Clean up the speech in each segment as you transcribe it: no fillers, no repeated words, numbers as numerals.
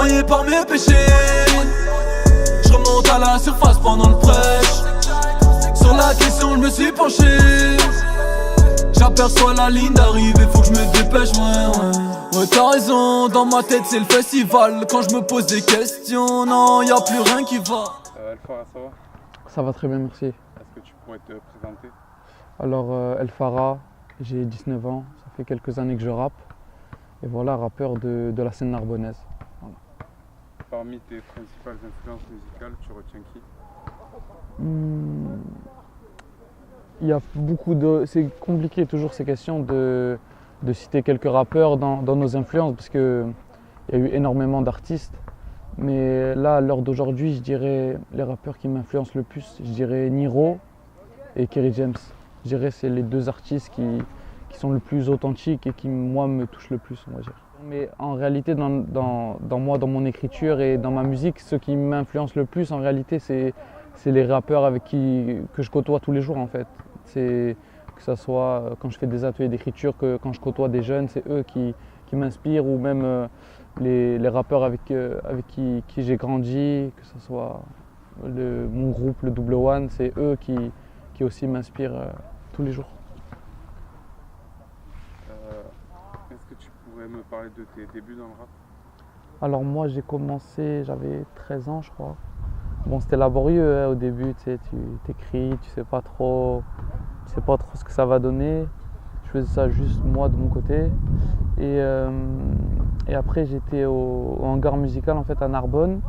noyé par mes péchés. Je remonte à la surface pendant le prêche. Sur la question je me suis penché. J'aperçois la ligne d'arrivée, faut que je me dépêche, ouais, t'as raison, dans ma tête c'est le festival. Quand je me pose des questions, non, y a plus rien qui va. El Farah, ça va? Ça va très bien, merci. Est-ce que tu pourrais te présenter? Alors, El Farah, j'ai 19 ans, ça fait quelques années que je rappe. Et voilà, rappeur de la scène narbonnaise. Voilà. Parmi tes principales influences musicales, tu retiens qui? Il y a beaucoup de... C'est compliqué toujours ces questions de citer quelques rappeurs dans nos influences parce qu'il y a eu énormément d'artistes. Mais là, à l'heure d'aujourd'hui, je dirais les rappeurs qui m'influencent le plus, je dirais Niro et Kerry James. Je dirais que c'est les deux artistes qui sont le plus authentiques et qui, moi, me touchent le plus, on va dire. Mais en réalité, dans mon écriture et dans ma musique, ce qui m'influence le plus, en réalité, c'est les rappeurs que je côtoie tous les jours, en fait. Que ce soit quand je fais des ateliers d'écriture, que quand je côtoie des jeunes, c'est eux qui m'inspirent, ou même les rappeurs avec qui j'ai grandi, que ce soit mon groupe, le Double One, c'est eux qui aussi m'inspirent tous les jours. Est-ce que tu pourrais me parler de tes débuts dans le rap? Alors moi j'ai commencé, j'avais 13 ans je crois. Bon, c'était laborieux hein, au début, tu sais, tu t'écris, tu sais pas trop ce que ça va donner. Je faisais ça juste moi de mon côté. Et après j'étais au hangar musical en fait à Narbonne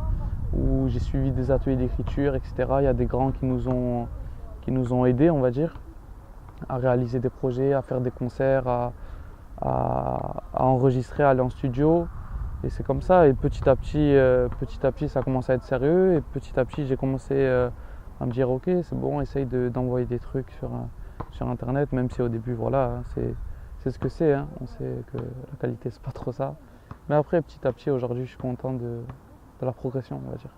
où j'ai suivi des ateliers d'écriture, etc. Il y a des grands qui nous ont aidés, on va dire, à réaliser des projets, à faire des concerts, à enregistrer, à aller en studio. Et c'est comme ça, et petit à petit ça a commencé à être sérieux, et petit à petit j'ai commencé à me dire ok c'est bon, essaye d'envoyer des trucs sur internet, même si au début voilà, c'est ce que c'est, hein. On sait que la qualité c'est pas trop ça. Mais après petit à petit aujourd'hui je suis content de la progression, on va dire.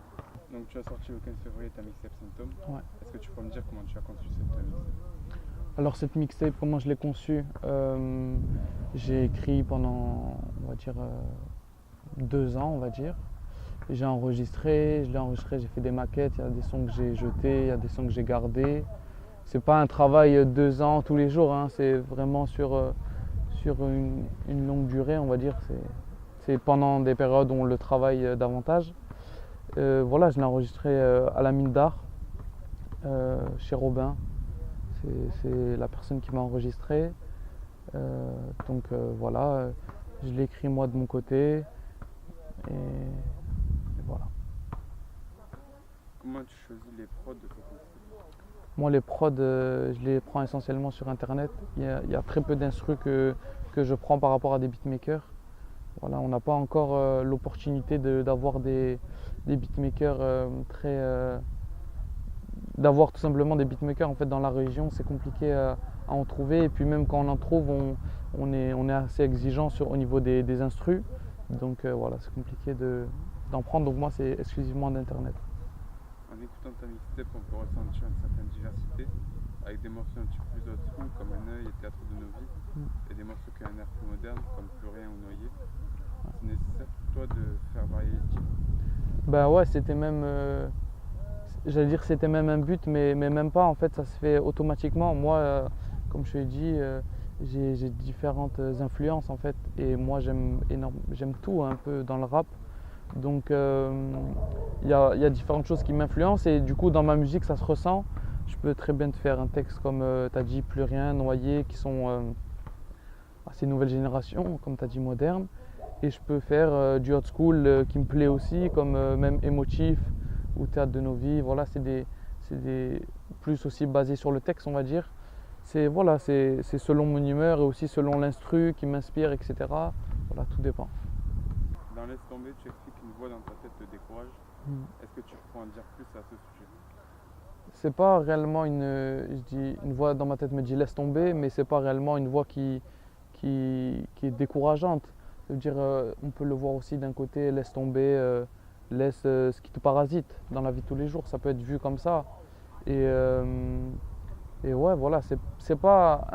Donc tu as sorti le 15 février ta mixtape Symptômes. Ouais. Est-ce que tu peux me dire comment tu as conçu cette mixtape? Alors cette mixtape, comment je l'ai conçue? J'ai écrit pendant, on va dire, 2 ans, on va dire. J'ai enregistré, j'ai fait des maquettes, il y a des sons que j'ai jetés, il y a des sons que j'ai gardés. C'est pas un travail 2 ans tous les jours, hein, c'est vraiment sur une longue durée, on va dire. C'est pendant des périodes où on le travaille davantage. Voilà, je l'ai enregistré à la mine d'art, chez Robin. C'est la personne qui m'a enregistré. Donc voilà, je l'ai écrit moi de mon côté. Et voilà. Comment tu choisis les prods de ton côté? Moi les prods, je les prends essentiellement sur internet. Il y a très peu d'instrus que je prends par rapport à des beatmakers. Voilà, on n'a pas encore l'opportunité d'avoir des beatmakers d'avoir tout simplement des beatmakers en fait dans la région. C'est compliqué à en trouver, et puis même quand on en trouve, on est assez exigeant au niveau des instrus. Donc voilà, c'est compliqué d'en prendre, donc moi c'est exclusivement d'internet. En écoutant ta mixtape, on peut ressentir une certaine diversité, avec des morceaux un petit peu plus old school comme Un œil et Théâtre de nos vies, et des morceaux qui ont un air plus moderne comme Plus rien ou Noyé. C'est nécessaire pour toi de faire varier les styles? Ben ouais, c'était même, j'allais dire c'était même un but, mais même pas, en fait ça se fait automatiquement. Moi, comme je te l'ai dit, j'ai différentes influences en fait, et moi j'aime tout un peu dans le rap. Donc il y a différentes choses qui m'influencent, et du coup dans ma musique ça se ressent. Je peux très bien te faire un texte comme tu as dit Plus rien, Noyé, qui sont assez nouvelle génération, comme tu as dit moderne. Et je peux faire du old school qui me plaît aussi, comme même Émotif ou Théâtre de nos vies. Voilà, c'est des plus aussi basés sur le texte, on va dire. C'est voilà, c'est selon mon humeur et aussi selon l'instru qui m'inspire, etc. Voilà, tout dépend. Dans Laisse tomber, tu expliques qu'une voix dans ta tête te décourage. Est-ce que tu peux en dire plus à ce sujet? C'est pas réellement une voix dans ma tête me dit laisse tomber, mais c'est pas réellement une voix qui est décourageante. Ça veut dire, on peut le voir aussi d'un côté, laisse tomber, laisse ce qui te parasite dans la vie de tous les jours. Ça peut être vu comme ça. Et ouais, voilà, c'est pas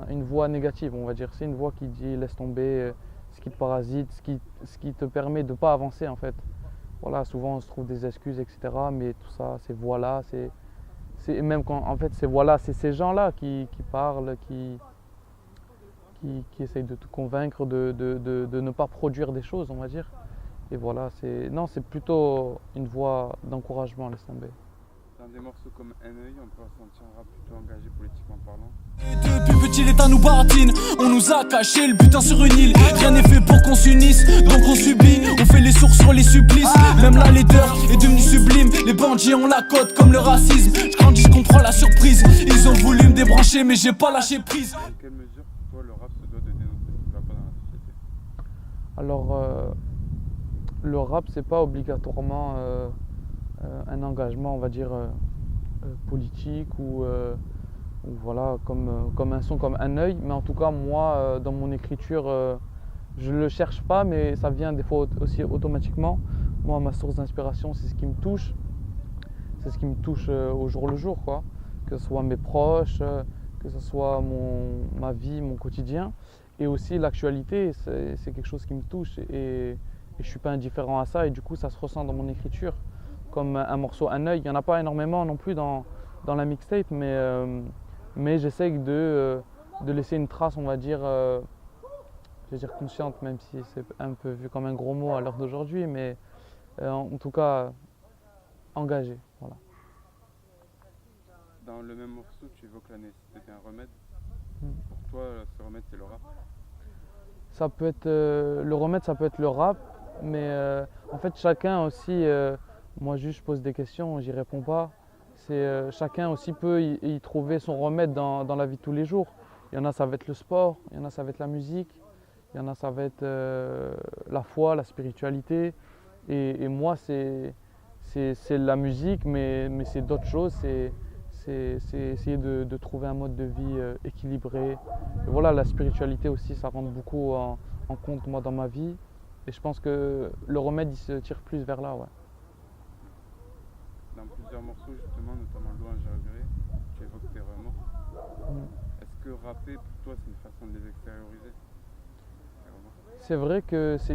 une voix négative, on va dire. C'est une voix qui dit laisse tomber ce qui te parasite, ce qui te permet de ne pas avancer en fait. Voilà, souvent on se trouve des excuses, etc. Mais tout ça, c'est voilà, c'est même quand en fait c'est voilà, c'est ces gens-là qui parlent, qui essayent de te convaincre de ne pas produire des choses, on va dire. Et voilà, c'est plutôt une voie d'encouragement, laisse tomber. Dans des morceaux comme Un œil, on peut ressentir un rap plutôt engagé politiquement parlant. Depuis petit l'État nous baratine, on nous a caché le butin sur une île. Rien n'est fait pour qu'on s'unisse, donc on subit, on fait les sourds sur les supplices. Même la laideur est devenue sublime, les bandits ont la cote comme le racisme. Je grandis, je comprends la surprise, ils ont voulu me débrancher mais j'ai pas lâché prise. Dans quelle mesure, pour toi, le rap se doit de dénoncer ce qui ne va pas dans la société? Alors, le rap, c'est pas obligatoirement un engagement, on va dire, politique ou voilà, comme un son, comme Un œil. Mais en tout cas, moi, dans mon écriture, je le cherche pas, mais ça vient des fois aussi automatiquement. Moi, ma source d'inspiration, c'est ce qui me touche. C'est ce qui me touche au jour le jour, quoi. Que ce soit mes proches, que ce soit ma vie, mon quotidien. Et aussi l'actualité, c'est quelque chose qui me touche. Et je ne suis pas indifférent à ça. Et du coup, ça se ressent dans mon écriture. Comme un morceau Un œil. Il n'y en a pas énormément non plus dans la mixtape, mais j'essaye de laisser une trace, on va dire, je vais dire consciente, même si c'est un peu vu comme un gros mot à l'heure d'aujourd'hui, mais en tout cas engagée. Voilà. Dans le même morceau, tu évoques la nécessité d'un remède. Pour toi, ce remède, c'est le rap? Ça peut être le remède, ça peut être le rap, mais en fait chacun aussi, moi juste je pose des questions, j'y réponds pas. Chacun aussi peut y trouver son remède dans la vie de tous les jours. Il y en a ça va être le sport, il y en a ça va être la musique, il y en a ça va être la foi, la spiritualité. Et moi c'est la musique, mais c'est d'autres choses. C'est essayer de trouver un mode de vie équilibré. Et voilà, la spiritualité aussi, ça rentre beaucoup en compte moi dans ma vie. Et je pense que le remède, il se tire plus vers là. Ouais. Dans plusieurs morceaux, justement, notamment Louange et Regret, tu évoques tes remords. Est-ce que rapper, pour toi, c'est une façon de les extérioriser? C'est vrai que c'est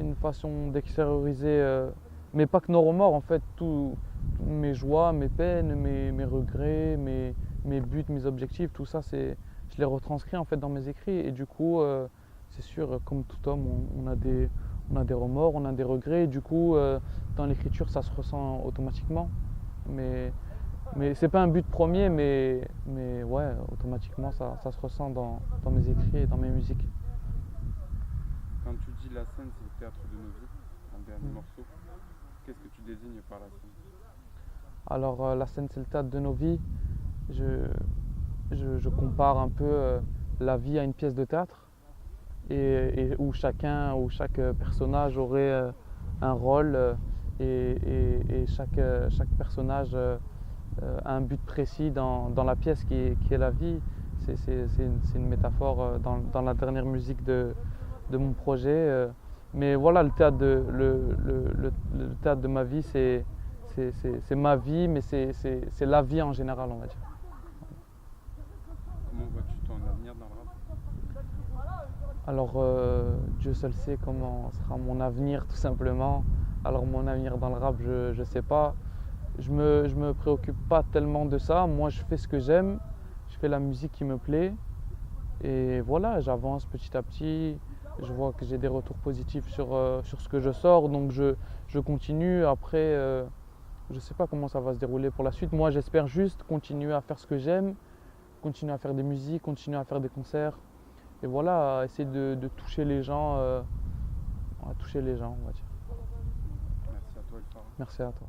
une façon d'extérioriser, mais pas que nos remords, en fait, tous mes joies, mes peines, mes regrets, mes buts, mes objectifs, tout ça, je les retranscris en fait dans mes écrits. Et du coup, c'est sûr, comme tout homme, on a des remords, on a des regrets. Et du coup, dans l'écriture, ça se ressent automatiquement. Mais c'est pas un but premier, mais ouais, automatiquement, ça se ressent dans mes écrits et dans mes musiques. Quand tu dis la scène, c'est le théâtre de nos vies, un dernier morceau, qu'est-ce que tu désignes par la scène? Alors, la scène, c'est le théâtre de nos vies. Je compare un peu la vie à une pièce de théâtre et où chaque personnage aurait un rôle et chaque personnage a un but précis dans la pièce qui est la vie. C'est une métaphore dans la dernière musique de mon projet. Mais voilà, le théâtre de ma vie, c'est ma vie, mais c'est la vie en général, on va dire. Comment vois-tu ton avenir dans le rap? Alors, Dieu seul sait comment sera mon avenir, tout simplement. Alors, mon avenir dans le rap, je ne sais pas. Je me préoccupe pas tellement de ça. Moi, je fais ce que j'aime. Je fais la musique qui me plaît. Et voilà, j'avance petit à petit. Je vois que j'ai des retours positifs sur ce que je sors. Donc, je continue. Après, je ne sais pas comment ça va se dérouler pour la suite. Moi, j'espère juste continuer à faire ce que j'aime. Continuer à faire des musiques, continuer à faire des concerts. Et voilà, essayer de toucher les gens. On va dire. Merci à toi, El Farah. Merci à toi.